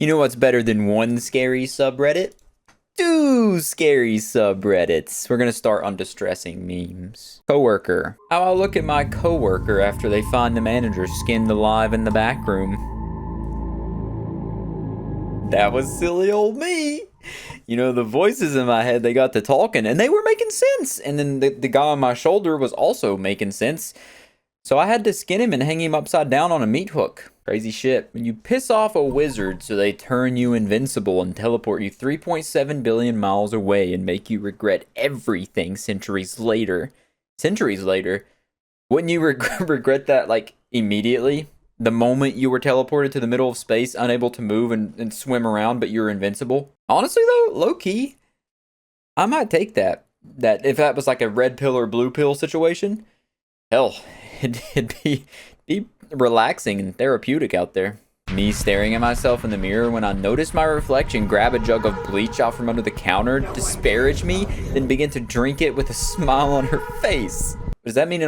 You know what's better than one scary subreddit? Two scary subreddits. We're gonna start on distressing memes. Coworker. How I look at my coworker after they find the manager skinned alive in the back room. That was silly old me. You know, the voices in my head, they got to talking and they were making sense. And then the guy on my shoulder was also making sense. So I had to skin him and hang him upside down on a meat hook. Crazy shit. When you piss off a wizard so they turn you invincible and teleport you 3.7 billion miles away and make you regret everything centuries later. Centuries later? Wouldn't you regret that, like, immediately? The moment you were teleported to the middle of space, unable to move and swim around, but you're invincible? Honestly, though, low-key, I might take that. That if that was like a red pill or blue pill situation, hell, it'd be relaxing and therapeutic out there. Me staring at myself in the mirror when I notice my reflection grab a jug of bleach out from under the counter, disparage me, then begin to drink it with a smile on her face. Does that mean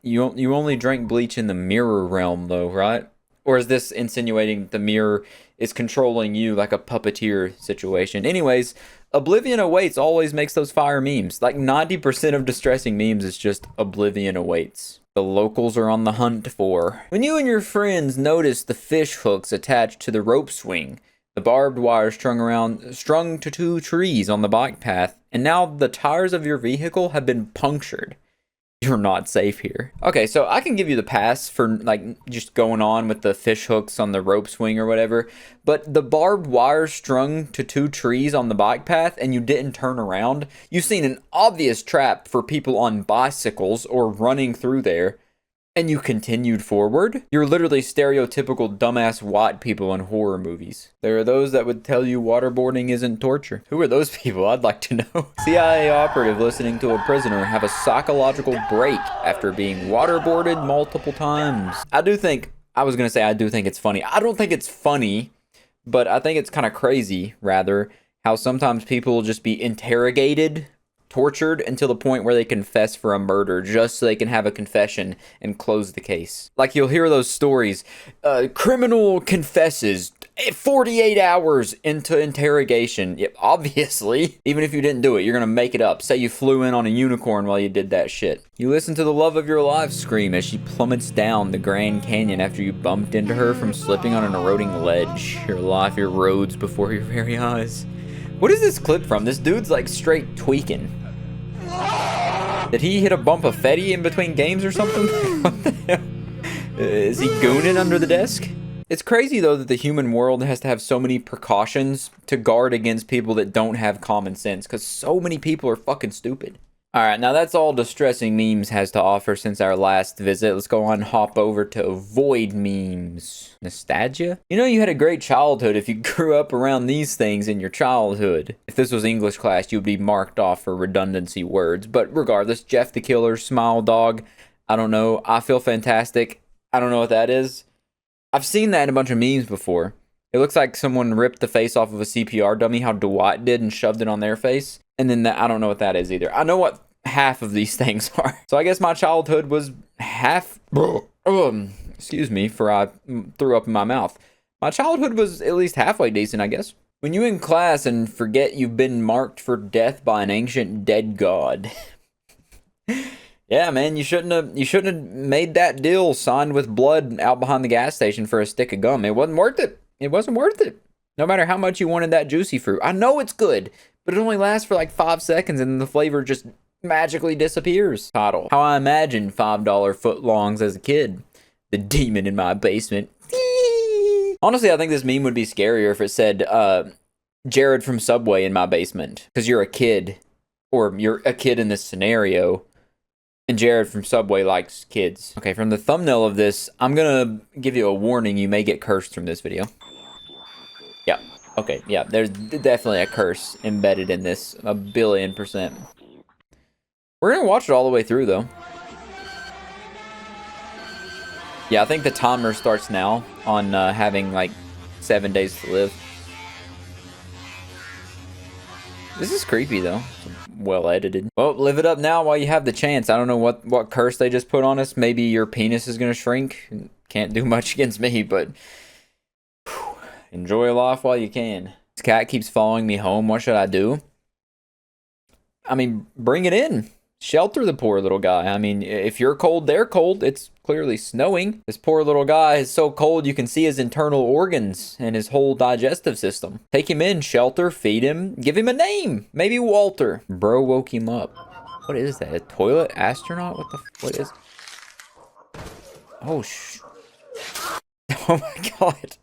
you only drink bleach in the mirror realm though, right? Or is this insinuating the mirror is controlling you like a puppeteer situation? Anyways, Oblivion Awaits always makes those fire memes. Like 90% of distressing memes is just Oblivion Awaits. The locals are on the hunt for. When you and your friends notice the fish hooks attached to the rope swing, the barbed wire strung to two trees on the bike path, and now the tires of your vehicle have been punctured. You're not safe here. Okay, so I can give you the pass for like just going on with the fish hooks on the rope swing or whatever, but the barbed wire strung to two trees on the bike path and you didn't turn around, you've seen an obvious trap for people on bicycles or running through there, and you continued forward? You're literally stereotypical dumbass white people in horror movies. There are those that would tell you waterboarding isn't torture. Who are those people? I'd like to know. CIA operative listening to a prisoner have a psychological break after being waterboarded multiple times. I do think it's funny. I don't think it's funny, but I think it's kind of crazy, rather, how sometimes people will just be interrogated, tortured until the point where they confess for a murder just so they can have a confession and close the case. Like you'll hear those stories, criminal confesses 48 hours into interrogation. Yep, obviously, even if you didn't do it, you're gonna make it up. Say you flew in on a unicorn while you did that shit. You listen to the love of your life scream as she plummets down the Grand Canyon after you bumped into her from slipping on an eroding ledge. Your life erodes before your very eyes. What is this clip from? This dude's like straight tweaking. Did he hit a bump of Fetty in between games or something? What the hell? Is he gooning under the desk? It's crazy though that the human world has to have so many precautions to guard against people that don't have common sense, because so many people are fucking stupid. Alright, now that's all distressing memes has to offer since our last visit. Let's go on and hop over to avoid memes. Nostalgia? You know you had a great childhood if you grew up around these things in your childhood. If this was English class, you would be marked off for redundancy words. But regardless, Jeff the Killer, Smile Dog, I don't know, I Feel Fantastic, I don't know what that is. I've seen that in a bunch of memes before. It looks like someone ripped the face off of a CPR dummy, how Dwight did, and shoved it on their face. And then I don't know what that is either. I know what half of these things are. So I guess my childhood was half... excuse me for I threw up in my mouth. My childhood was at least halfway decent, I guess. When you in class and forget you've been marked for death by an ancient dead god. Yeah, man, you shouldn't have made that deal signed with blood out behind the gas station for a stick of gum. It wasn't worth it. It wasn't worth it. No matter how much you wanted that juicy fruit. I know it's good, but it only lasts for like 5 seconds and the flavor just magically disappears. Title: How I Imagined $5 footlongs as a kid. The demon in my basement. Honestly, I think this meme would be scarier if it said, Jared from Subway in my basement. Because you're a kid. Or you're a kid in this scenario. And Jared from Subway likes kids. Okay, from the thumbnail of this, I'm gonna give you a warning. You may get cursed from this video. Yeah. Okay, yeah, there's definitely a curse embedded in this, 1,000,000,000%. We're gonna watch it all the way through, though. Yeah, I think the timer starts now on having, like, 7 days to live. This is creepy, though. Well edited. Well, live it up now while you have the chance. I don't know what curse they just put on us. Maybe your penis is gonna shrink. Can't do much against me, but... Enjoy life while you can. This cat keeps following me home. What should I do? I mean, bring it in. Shelter the poor little guy. I mean, if you're cold, they're cold. It's clearly snowing. This poor little guy is so cold you can see his internal organs and his whole digestive system. Take him in, shelter, feed him, give him a name. Maybe Walter. Bro woke him up. What is that? A toilet astronaut? What is? Oh, oh my God.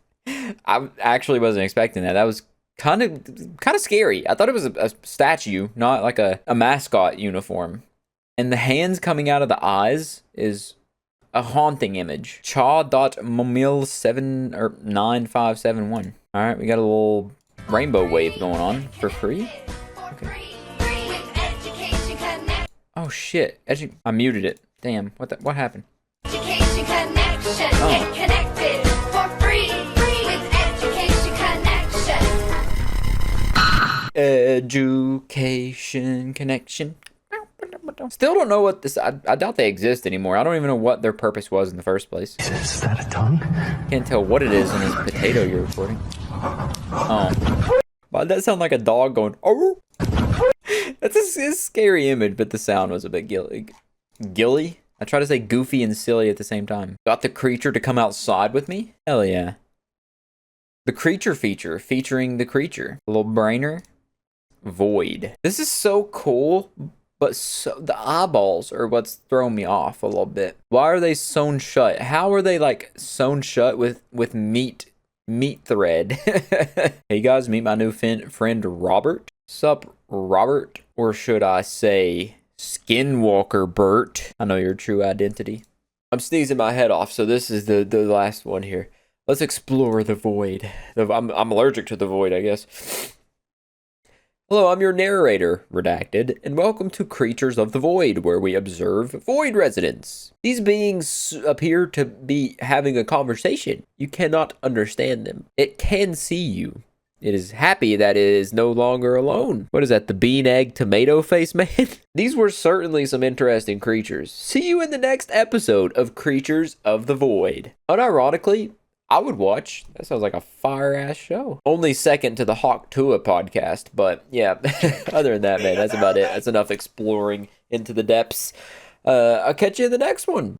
I actually wasn't expecting that. That was kind of scary. I thought it was a statue, not like a mascot uniform. And the hands coming out of the eyes is a haunting image. Cha.momil7 or 9571. All right, we got a little rainbow wave going on for free. Okay. Oh shit! I muted it. Damn. What happened? Education connection. Get connected for free with Education Connection. Education connection. Still don't know what this. I doubt they exist anymore. I don't even know what their purpose was in the first place. Is that a tongue? Can't tell what it is in this potato you're recording. Oh, why'd that sound like a dog going? Oh, that's a scary image, but the sound was a bit gilly. I try to say goofy and silly at the same time. Got the creature to come outside with me? Hell yeah. The creature feature, featuring the creature. A little brainer. Void. This is so cool, but the eyeballs are what's throwing me off a little bit. Why are they sewn shut? How are they like sewn shut with meat thread? Hey guys, meet my new friend Robert. Sup, Robert? Or should I say Skinwalker Bert? I know your true identity. I'm sneezing my head off, so this is the last one here. Let's explore the void. I'm allergic to the void, I guess. Hello, I'm your narrator, Redacted, and welcome to Creatures of the Void, where we observe void residents. These beings appear to be having a conversation. You cannot understand them. It can see you. It is happy that it is no longer alone. What is that, the bean, egg, tomato face man? These were certainly some interesting creatures. See you in the next episode of Creatures of the Void. Unironically, I would watch. That sounds like a fire-ass show. Only second to the Hawk Tua podcast, but yeah. Other than that, man, that's about it. That's enough exploring into the depths. I'll catch you in the next one.